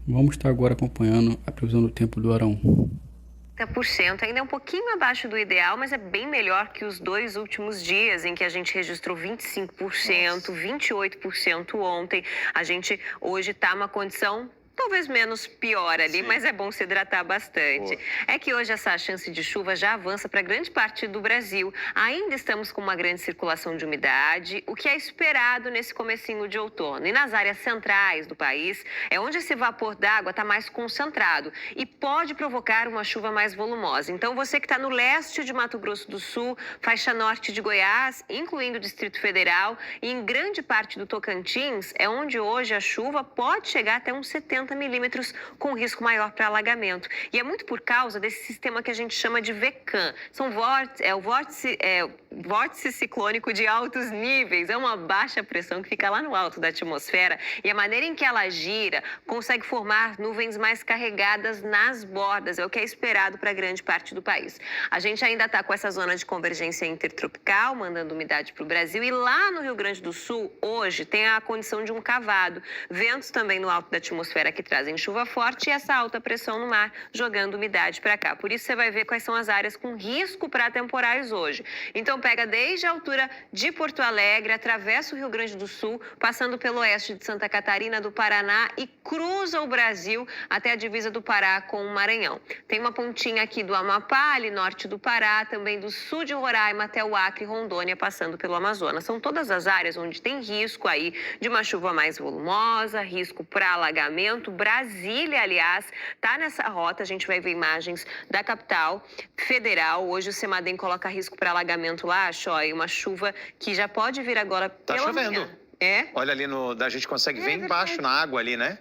Vamos estar agora acompanhando a previsão do tempo do Arão. 30%, ainda é um pouquinho abaixo do ideal, mas é bem melhor que os 2 últimos dias, em que a gente registrou 25%, 28% ontem. A gente hoje está uma condição talvez menos pior ali, mas é bom se hidratar bastante. É que hoje essa chance de chuva já avança para grande parte do Brasil. Ainda estamos com uma grande circulação de umidade, o que é esperado nesse comecinho de outono. E nas áreas centrais do país, é onde esse vapor d'água está mais concentrado e pode provocar uma chuva mais volumosa. Então, você que está no leste de Mato Grosso do Sul, faixa norte de Goiás, incluindo o Distrito Federal, e em grande parte do Tocantins, é onde hoje a chuva pode chegar até uns 70 milímetros, com risco maior para alagamento. E é muito por causa desse sistema que a gente chama de VECAM. O vórtice ciclônico de altos níveis. É uma baixa pressão que fica lá no alto da atmosfera e a maneira em que ela gira consegue formar nuvens mais carregadas nas bordas. É o que é esperado para grande parte do país. A gente ainda está com essa zona de convergência intertropical, mandando umidade para o Brasil. E lá no Rio Grande do Sul, hoje, tem a condição de um cavado. Ventos também no alto da atmosfera que trazem chuva forte e essa alta pressão no mar jogando umidade para cá. Por isso você vai ver quais são as áreas com risco para temporais hoje. Então pega desde a altura de Porto Alegre, atravessa o Rio Grande do Sul, passando pelo oeste de Santa Catarina, do Paraná e cruza o Brasil até a divisa do Pará com o Maranhão. Tem uma pontinha aqui do Amapá, ali norte do Pará, também do sul de Roraima até o Acre e Rondônia, passando pelo Amazonas. São todas as áreas onde tem risco aí de uma chuva mais volumosa, risco para alagamento. Brasília, aliás, está nessa rota. A gente vai ver imagens da capital federal. Hoje o CEMADEM coloca risco para alagamento lá, Choy, uma chuva que já pode vir agora pela manhã. Tá chovendo. É? Olha ali, a gente consegue ver embaixo na água ali, né?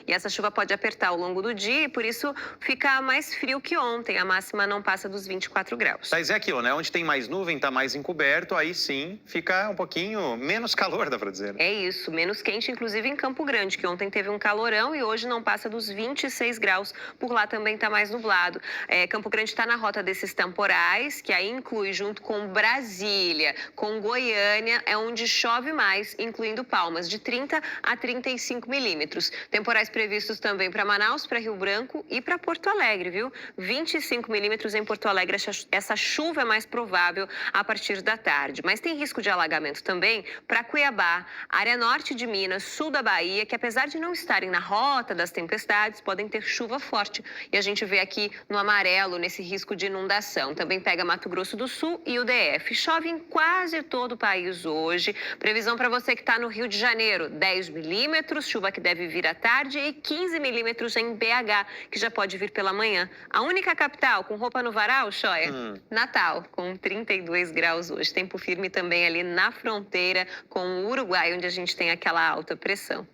Essa chuva pode apertar ao longo do dia e por isso fica mais frio que ontem. A máxima não passa dos 24 graus. Mas é aquilo, né? Onde tem mais nuvem, tá mais encoberto, aí sim fica um pouquinho menos calor, dá pra dizer. Né? É isso, menos quente, inclusive em Campo Grande, que ontem teve um calorão e hoje não passa dos 26 graus. Por lá também tá mais nublado. Campo Grande está na rota desses temporais, que aí inclui junto com Brasília, com Goiânia, é onde chove mais, incluindo Palmas, de 30 a 35 milímetros. Temporais previstos também para Manaus, para Rio Branco e para Porto Alegre, viu? 25 milímetros em Porto Alegre. Essa chuva é mais provável a partir da tarde. Mas tem risco de alagamento também para Cuiabá, área norte de Minas, sul da Bahia, que apesar de não estarem na rota das tempestades, podem ter chuva forte. E a gente vê aqui no amarelo, nesse risco de inundação. Também pega Mato Grosso do Sul e o DF. Chove em quase todo o país hoje. Previsão para você que está no Rio de Janeiro, 10 milímetros, chuva que deve vir à tarde, e 15 milímetros em BH, que já pode vir pela manhã. A única capital com roupa no varal, Choia? Natal, com 32 graus hoje. Tempo firme também ali na fronteira com o Uruguai, onde a gente tem aquela alta pressão.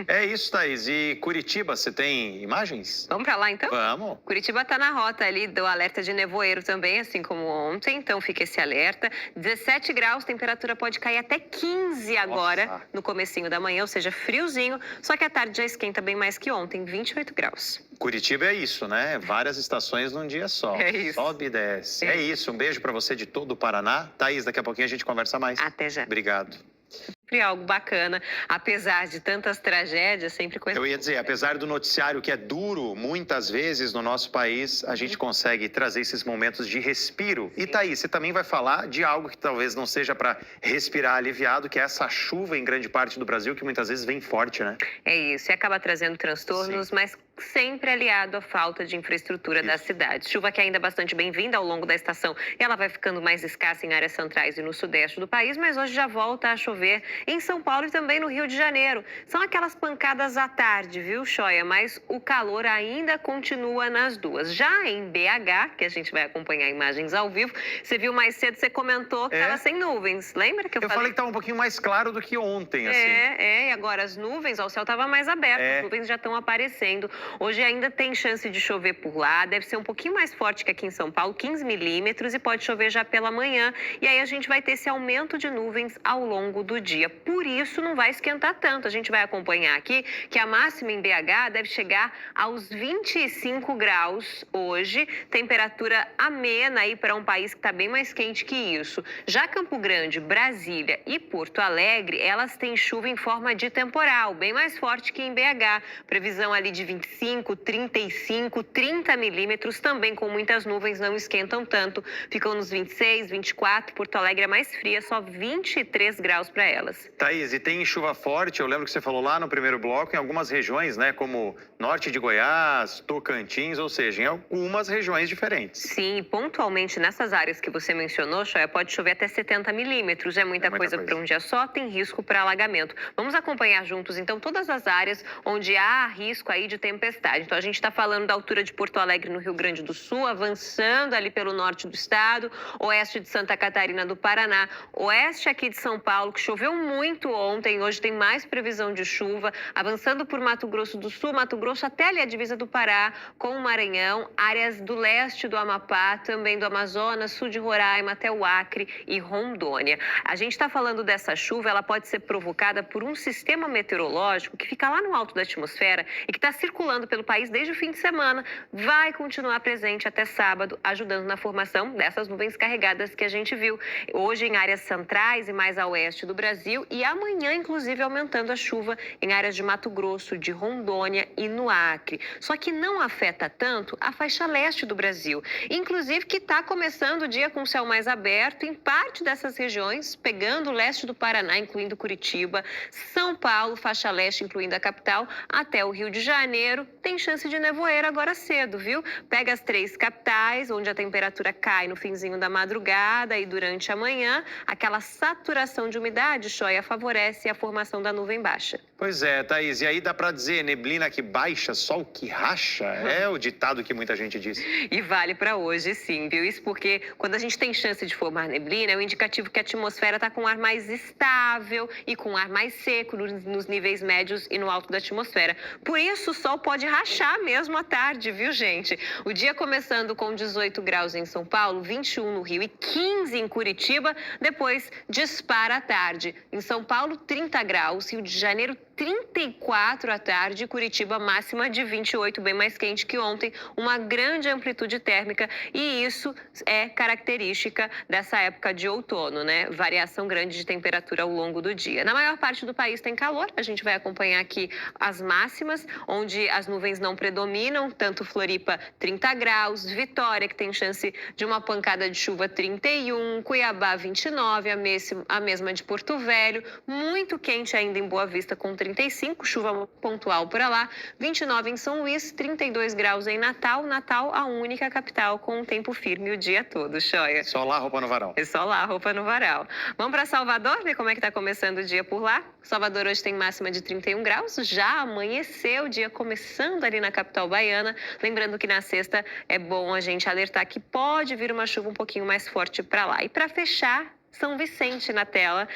É isso, Thaís. E Curitiba, você tem imagens? Vamos para lá, então? Vamos. Curitiba está na rota ali do alerta de nevoeiro também, assim como ontem. Então, fica esse alerta. 17 graus, temperatura pode cair até 15 agora, no comecinho da manhã, ou seja, friozinho. Só que à tarde já esquenta bem mais que ontem, 28 graus. Curitiba é isso, né? Várias estações num dia só. É isso. Sobe e desce. É isso. Um beijo para você de todo o Paraná. Thaís, daqui a pouquinho a gente conversa mais. Até já. Obrigado. Sempre algo bacana, apesar de tantas tragédias, sempre coisa. Eu ia dizer, apesar do noticiário que é duro, muitas vezes no nosso país, a gente consegue trazer esses momentos de respiro. E Thaís, você também vai falar de algo que talvez não seja para respirar aliviado, que é essa chuva em grande parte do Brasil, que muitas vezes vem forte, né? É isso, e acaba trazendo transtornos, mas sempre aliado à falta de infraestrutura das cidades. Chuva que ainda é bastante bem-vinda ao longo da estação, ela vai ficando mais escassa em áreas centrais e no sudeste do país, mas hoje já volta a chover em São Paulo e também no Rio de Janeiro. São aquelas pancadas à tarde, viu, Choia? Mas o calor ainda continua nas duas. Já em BH, que a gente vai acompanhar imagens ao vivo, você viu mais cedo, você comentou que estava sem nuvens. Lembra que eu falei? Eu falei que estava um pouquinho mais claro do que ontem, assim. E agora as nuvens, o céu estava mais aberto, as nuvens já estão aparecendo. Hoje ainda tem chance de chover por lá, deve ser um pouquinho mais forte que aqui em São Paulo, 15 milímetros, e pode chover já pela manhã. E aí a gente vai ter esse aumento de nuvens ao longo do dia. Por isso não vai esquentar tanto. A gente vai acompanhar aqui que a máxima em BH deve chegar aos 25 graus hoje, temperatura amena aí para um país que está bem mais quente que isso. Já Campo Grande, Brasília e Porto Alegre, elas têm chuva em forma de temporal, bem mais forte que em BH. Previsão ali de 25, 35, 30 milímetros, também com muitas nuvens, não esquentam tanto. Ficam nos 26, 24, Porto Alegre é mais fria, só 23 graus para elas. Thaís, e tem chuva forte, eu lembro que você falou lá no primeiro bloco, em algumas regiões, né, como norte de Goiás, Tocantins, ou seja, em algumas regiões diferentes. Sim, pontualmente nessas áreas que você mencionou, Choia, pode chover até 70 milímetros, é muita coisa para um dia só, tem risco para alagamento. Vamos acompanhar juntos, então, todas as áreas onde há risco aí de tempestade. Então, a gente está falando da altura de Porto Alegre, no Rio Grande do Sul, avançando ali pelo norte do estado, oeste de Santa Catarina do Paraná, oeste aqui de São Paulo, que choveu muito ontem, hoje tem mais previsão de chuva, avançando por Mato Grosso do Sul, Mato Grosso até ali a divisa do Pará com o Maranhão, áreas do leste do Amapá, também do Amazonas, sul de Roraima até o Acre e Rondônia. A gente está falando dessa chuva, ela pode ser provocada por um sistema meteorológico que fica lá no alto da atmosfera e que está circulando pelo país desde o fim de semana, vai continuar presente até sábado, ajudando na formação dessas nuvens carregadas que a gente viu hoje em áreas centrais e mais a oeste do Brasil e amanhã, inclusive, aumentando a chuva em áreas de Mato Grosso, de Rondônia e no Acre. Só que não afeta tanto a faixa leste do Brasil, inclusive que está começando o dia com o céu mais aberto em parte dessas regiões, pegando o leste do Paraná, incluindo Curitiba, São Paulo, faixa leste, incluindo a capital, até o Rio de Janeiro. Tem chance de nevoeiro agora cedo, viu? Pega as 3 capitais, onde a temperatura cai no finzinho da madrugada e durante a manhã, aquela saturação de umidade, Choia, favorece a formação da nuvem baixa. Pois é, Thaís, e aí dá para dizer neblina que baixa, sol que racha? É o ditado que muita gente diz. E vale para hoje, sim, viu? Isso porque quando a gente tem chance de formar neblina, é um indicativo que a atmosfera está com ar mais estável e com ar mais seco nos níveis médios e no alto da atmosfera. Por isso, o sol pode rachar mesmo à tarde, viu, gente? O dia começando com 18 graus em São Paulo, 21 no Rio e 15 em Curitiba, depois dispara à tarde. Em São Paulo, 30 graus, Rio de Janeiro, 34 à tarde, Curitiba máxima de 28, bem mais quente que ontem, uma grande amplitude térmica e isso é característica dessa época de outono, né? Variação grande de temperatura ao longo do dia. Na maior parte do país tem calor, a gente vai acompanhar aqui as máximas, onde as nuvens não predominam, tanto Floripa 30 graus, Vitória que tem chance de uma pancada de chuva 31, Cuiabá 29, a mesma de Porto Velho, muito quente ainda em Boa Vista com 35, chuva pontual por lá, 29 em São Luís, 32 graus em Natal, a única capital com um tempo firme o dia todo, Choia. Só lá, roupa no varal. É só lá, roupa no varal. Vamos para Salvador, ver como é que está começando o dia por lá? Salvador hoje tem máxima de 31 graus, já amanheceu o dia começando ali na capital baiana. Lembrando que na sexta é bom a gente alertar que pode vir uma chuva um pouquinho mais forte para lá. E para fechar, São Vicente na tela.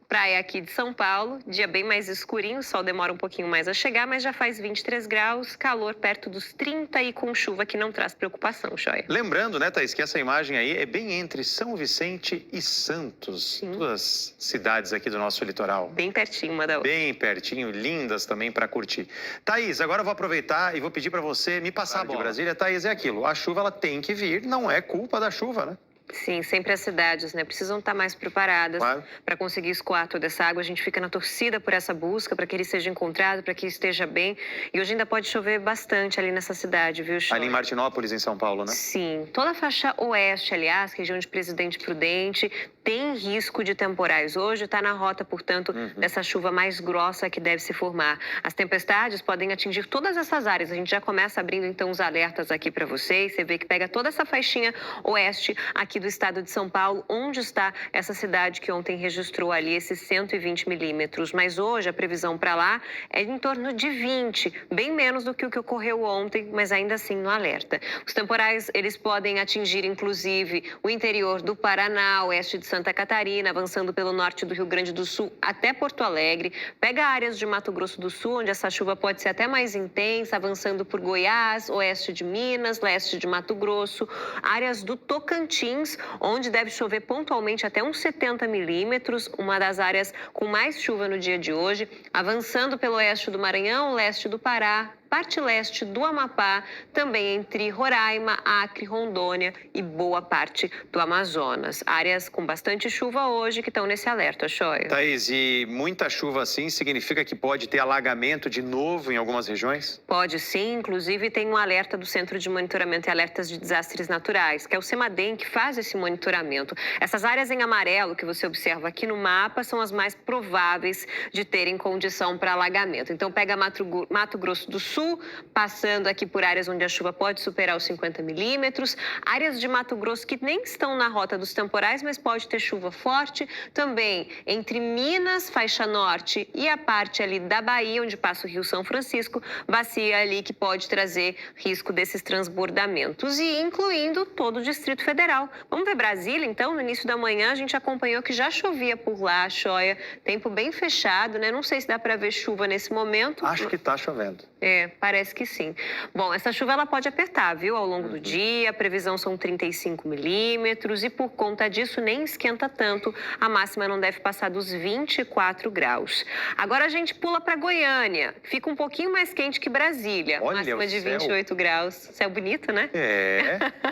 Praia aqui de São Paulo, dia bem mais escurinho, o sol demora um pouquinho mais a chegar, mas já faz 23 graus, calor perto dos 30 e com chuva que não traz preocupação, Choia. Lembrando, né, Thaís, que essa imagem aí é bem entre São Vicente e Santos, Sim. Duas cidades aqui do nosso litoral. Bem pertinho uma da outra. Bem pertinho, lindas também para curtir. Thaís, agora eu vou aproveitar e vou pedir para você me passar a bola. De Brasília, Thaís, é aquilo, a chuva ela tem que vir, não é culpa da chuva, né? Sim, sempre as cidades, né, precisam estar mais preparadas para conseguir escoar toda essa água. A gente fica na torcida por essa busca, para que ele seja encontrado, para que esteja bem. E hoje ainda pode chover bastante ali nessa cidade, viu, Choia? Ali em Martinópolis, em São Paulo, né? Sim, toda a faixa oeste, aliás, região de Presidente Prudente, tem risco de temporais. Hoje está na rota, portanto, dessa chuva mais grossa que deve se formar. As tempestades podem atingir todas essas áreas. A gente já começa abrindo, então, os alertas aqui para vocês. Você vê que pega toda essa faixinha oeste aqui do estado de São Paulo, onde está essa cidade que ontem registrou ali esses 120 milímetros. Mas hoje a previsão para lá é em torno de 20, bem menos do que o que ocorreu ontem, mas ainda assim no alerta. Os temporais, eles podem atingir, inclusive, o interior do Paraná, oeste de Santa Catarina, avançando pelo norte do Rio Grande do Sul até Porto Alegre. Pega áreas de Mato Grosso do Sul, onde essa chuva pode ser até mais intensa, avançando por Goiás, oeste de Minas, leste de Mato Grosso, áreas do Tocantins, Tocantins, onde deve chover pontualmente até uns 70 milímetros, uma das áreas com mais chuva no dia de hoje, avançando pelo oeste do Maranhão, leste do Pará, parte leste do Amapá, também entre Roraima, Acre, Rondônia e boa parte do Amazonas. Áreas com bastante chuva hoje que estão nesse alerta, Choia. Thaís, e muita chuva assim significa que pode ter alagamento de novo em algumas regiões? Pode sim, inclusive tem um alerta do Centro de Monitoramento e Alertas de Desastres Naturais, que é o CEMADEM, que faz esse monitoramento. Essas áreas em amarelo que você observa aqui no mapa são as mais prováveis de terem condição para alagamento. Então pega Mato Grosso do Sul, passando aqui por áreas onde a chuva pode superar os 50 milímetros, áreas de Mato Grosso que nem estão na rota dos temporais, mas pode ter chuva forte, também entre Minas, faixa norte e a parte ali da Bahia, onde passa o Rio São Francisco, bacia ali que pode trazer risco desses transbordamentos e incluindo todo o Distrito Federal. Vamos ver Brasília, então, no início da manhã a gente acompanhou que já chovia por lá, Choia, tempo bem fechado, né? Não sei se dá para ver chuva nesse momento. Acho que está chovendo. Parece que sim. Bom, essa chuva ela pode apertar, viu, ao longo do dia. A previsão são 35 milímetros e por conta disso nem esquenta tanto. A máxima não deve passar dos 24 graus. Agora a gente pula para Goiânia. Fica um pouquinho mais quente que Brasília. Olha, máxima de 28 graus. Céu bonito, né?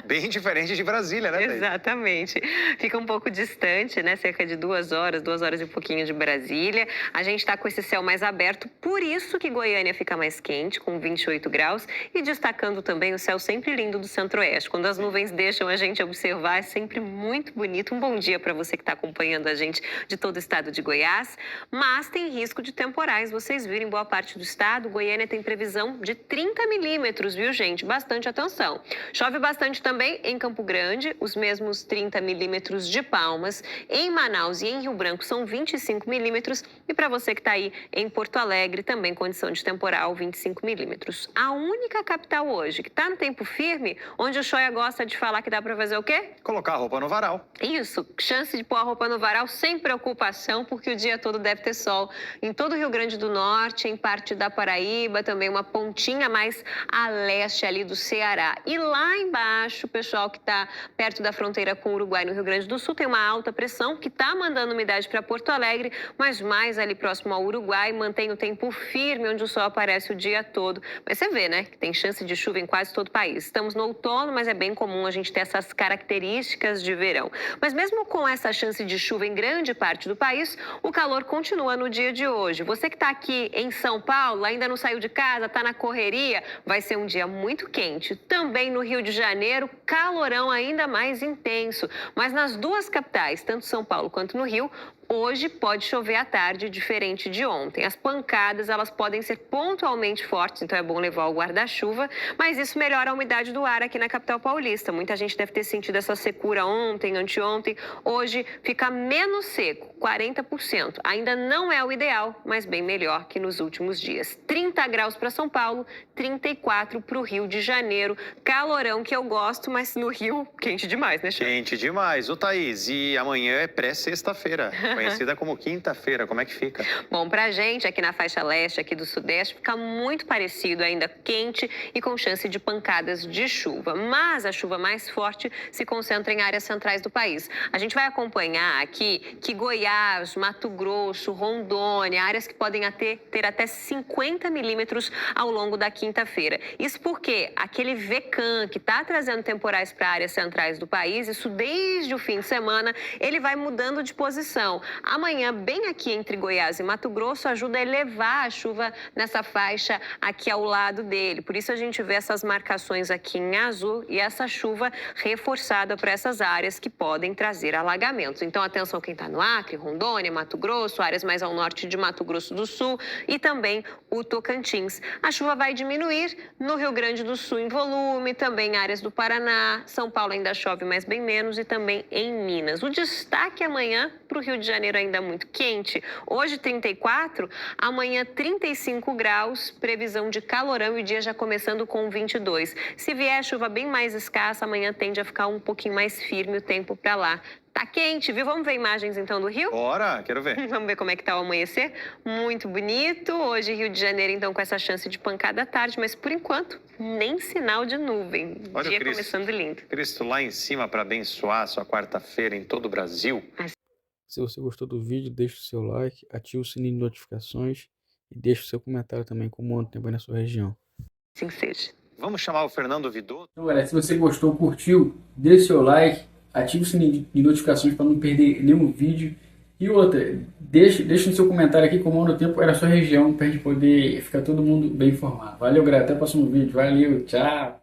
Bem diferente de Brasília, né, Thaís? Exatamente. Fica um pouco distante, né? Cerca de 2 horas e um pouquinho de Brasília. A gente está com esse céu mais aberto, por isso que Goiânia fica mais quente, com 28 graus, e destacando também o céu sempre lindo do centro-oeste. Quando as nuvens deixam a gente observar, é sempre muito bonito. Um bom dia para você que está acompanhando a gente de todo o estado de Goiás, mas tem risco de temporais. Vocês viram em boa parte do estado, Goiânia tem previsão de 30 milímetros, viu, gente? Bastante atenção. Chove bastante também em Campo Grande, os mesmos 30 milímetros de Palmas. Em Manaus e em Rio Branco são 25 milímetros. E para você que está aí em Porto Alegre, também condição de temporal, 25 milímetros. A única capital hoje que está no tempo firme, onde o Choia gosta de falar que dá para fazer o quê? Colocar a roupa no varal. Isso, chance de pôr a roupa no varal sem preocupação, porque o dia todo deve ter sol em todo o Rio Grande do Norte, em parte da Paraíba, também uma pontinha mais a leste ali do Ceará. E lá embaixo, o pessoal que está perto da fronteira com o Uruguai, no Rio Grande do Sul, tem uma alta pressão que está mandando umidade para Porto Alegre, mas mais ali próximo ao Uruguai, mantém o tempo firme, onde o sol aparece o dia todo. Mas você vê, né, que tem chance de chuva em quase todo o país. Estamos no outono, mas é bem comum a gente ter essas características de verão. Mas mesmo com essa chance de chuva em grande parte do país, o calor continua no dia de hoje. Você que está aqui em São Paulo, ainda não saiu de casa, está na correria, vai ser um dia muito quente. Também no Rio de Janeiro, calorão ainda mais intenso. Mas nas duas capitais, tanto São Paulo quanto no Rio, hoje pode chover à tarde, diferente de ontem. As pancadas, elas podem ser pontualmente fortes, então é bom levar o guarda-chuva, mas isso melhora a umidade do ar aqui na capital paulista. Muita gente deve ter sentido essa secura ontem, anteontem. Hoje fica menos seco, 40%. Ainda não é o ideal, mas bem melhor que nos últimos dias. 30 graus para São Paulo, 34 para o Rio de Janeiro. Calorão que eu gosto, mas no Rio, quente demais, né, Chico? Quente demais. Ô, Thaís, e amanhã é pré-sexta-feira, conhecida como quinta-feira. Como é que fica? Bom, pra gente aqui na faixa leste, aqui do sudeste, fica muito parecido, ainda quente e com chance de pancadas de chuva. Mas a chuva mais forte se concentra em áreas centrais do país. A gente vai acompanhar aqui que Goiás, Mato Grosso, Rondônia, áreas que podem ter até 50 milímetros ao longo da quinta-feira. Isso porque aquele VECAM que está trazendo temporais para áreas centrais do país, isso desde o fim de semana, ele vai mudando de posição. Amanhã, bem aqui entre Goiás e Mato Grosso, ajuda a elevar a chuva nessa faixa aqui ao lado dele. Por isso a gente vê essas marcações aqui em azul e essa chuva reforçada para essas áreas que podem trazer alagamentos. Então, atenção quem está no Acre, Rondônia, Mato Grosso, áreas mais ao norte de Mato Grosso do Sul e também o Tocantins. A chuva vai diminuir no Rio Grande do Sul em volume, também áreas do Paraná, São Paulo ainda chove, mas bem menos, e também em Minas. O destaque amanhã para o Rio de Janeiro ainda muito quente. Hoje 34, amanhã 35 graus, previsão de calorão e o dia já começando com 22. Se vier chuva bem mais escassa, amanhã tende a ficar um pouquinho mais firme o tempo para lá. Tá quente, viu? Vamos ver imagens então do Rio? Bora, quero ver. Vamos ver como é que tá o amanhecer. Muito bonito. Hoje, Rio de Janeiro, então, com essa chance de pancada à tarde, mas por enquanto, nem sinal de nuvem. Olha Dia o Cristo. começando lindo. Cristo lá em cima para abençoar a sua quarta-feira em todo o Brasil. Se você gostou do vídeo, deixe o seu like, ative o sininho de notificações e deixe o seu comentário também como anda o tempo aí na sua região. Assim seja. Vamos chamar o Fernando Vidotto? Então, galera, se você gostou, curtiu, deixe seu like, ative o sininho de notificações para não perder nenhum vídeo. E outra, deixe no seu comentário aqui como anda o tempo aí na sua região para a gente poder ficar todo mundo bem informado. Valeu, galera, até o próximo vídeo. Valeu, tchau!